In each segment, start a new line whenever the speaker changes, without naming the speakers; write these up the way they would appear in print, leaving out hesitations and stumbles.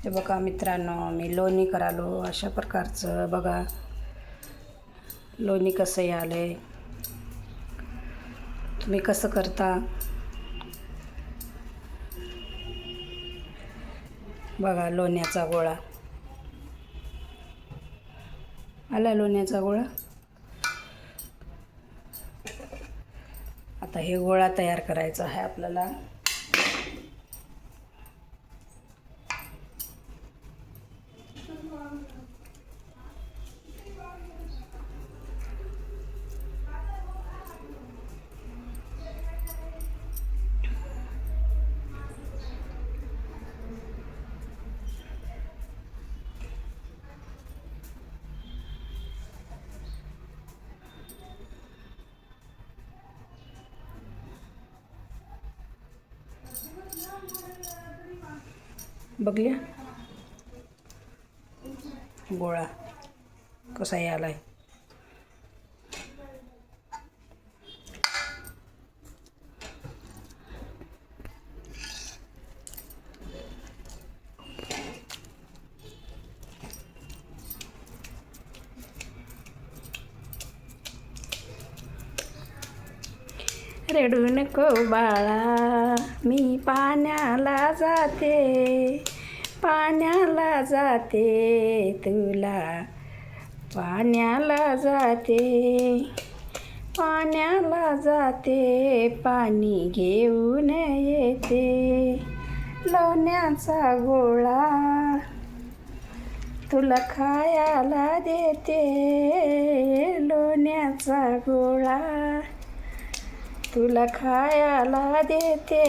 हे बघा मित्रांनो, मी लोणी करालो अशा प्रकारचं. बघा लोणी कसं आलंय, तुम्ही कसं करता बघा. लोण्याचा गोळा आला, लोण्याचा गोळा. आता हे गोळा तयार करायचा आहे आपल्याला. बघल्या गोळा कसा आलाय. रडू नको बाळा, मी पाण्याला जाते, पाण्याला जाते, तुला पाण्याला जाते, पाण्याला जाते, पाणी घेऊन येते. लोण्याचा गोळा तुला खायला देते, लोण्याचा गोळा तुला खायला देते,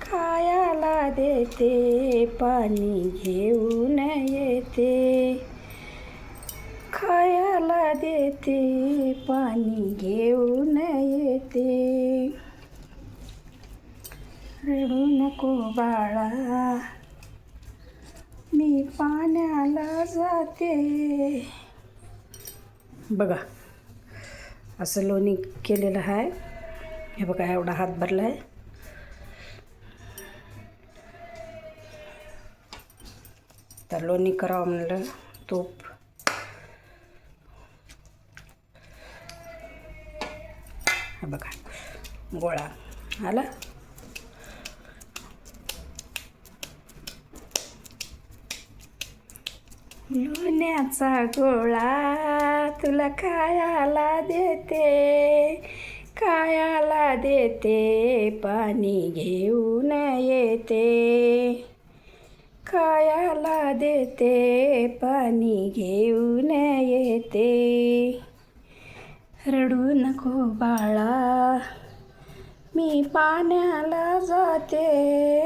खायला देते, पाणी घेऊन येते, खायला देते, पाणी घेऊन येते. रडू नको बाळा, मी पाण्याला जाते. बघा असं लोणी केलेलं आहे. हे बघा एवढा हात भरला आहे. तर लोणी करावं म्हणलं, तूप हे बघा गोळा आला. लोण्याचा गोळा तुला खायला देते, खायला देते, पाणी घेऊन येते, खायला देते, पाणी घेऊन येते. रडू नको बाळा, मी पाण्याला जाते.